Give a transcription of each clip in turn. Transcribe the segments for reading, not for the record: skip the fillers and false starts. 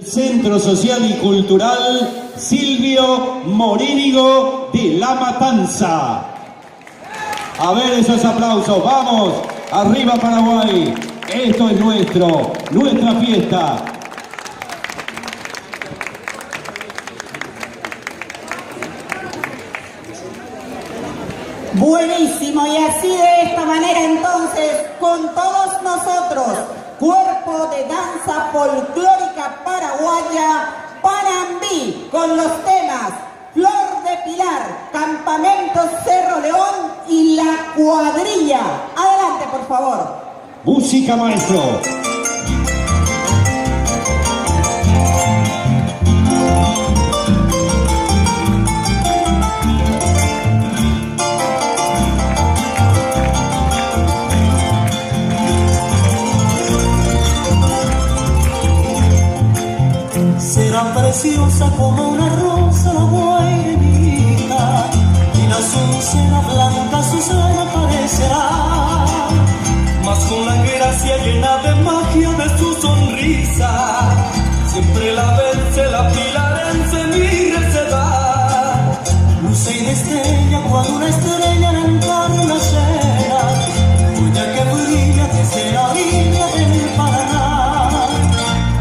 Centro Social y Cultural Silvio Morínigo de La Matanza. A ver esos aplausos, vamos, arriba Paraguay, esto es nuestra fiesta. Buenísimo, y así de esta manera entonces, con todos nosotros, Cuerpo de Danza Folclórica Paraguaya, Panambí, con los temas Flor de Pilar, Campamento Cerro León y La Cuadrilla. Adelante, por favor. Música, maestro. Será preciosa como una rosa la morenita, y la azucena blanca Susana parecerá, mas con la gracia llena de magia de su sonrisa, siempre la vence la pilarense, mire se da. Luce y destella cuando una estrella en el carro llena, cuya que brilla desde la orilla del Paraná.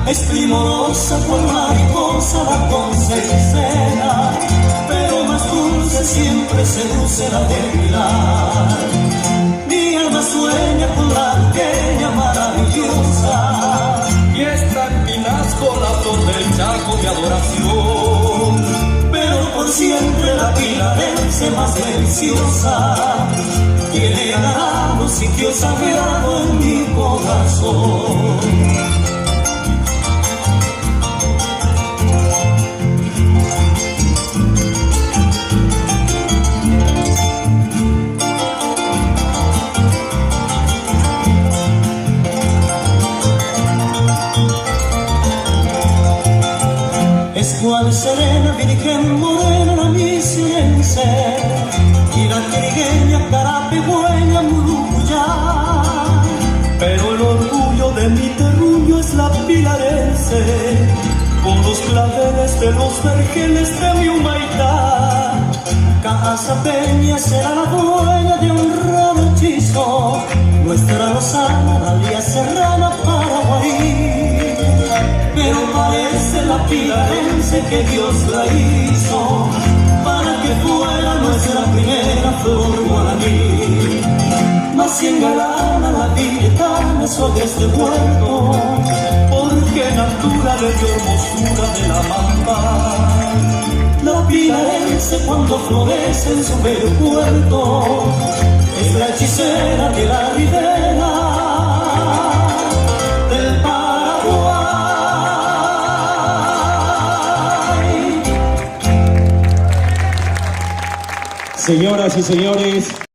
Es primorosa cual mariposa la Concepcena, pero más dulce siempre seduce la de Pilar. Mi alma sueña con la pequeña maravillosa, y está en Pinasco la flor del Chaco de adoración. Pero por siempre la pilarense más deliciosa quiere ganar un sitio sagrado en mi corazón. Es cual serena, virgen morena, la misiense, y la trigueña, carapegüeña, muruyá. Pero el orgullo de mi terruño es la pilarense, con los claveles de los vergeles de mi Humaitá. Casa Peña será la dueña de un raro hechizo, nuestra lozana, la vía serrana, Paraguay. Pero parece la pilarense que Dios la hizo para que fuera nuestra primera flor guaraní. Mas si engalana la villetana sobre este puerto, porque natura le dio hermosura de la mamba. La pilarense cuando florece en su bello puerto es la hechicera de la ribera del Paraguay. Señoras y señores,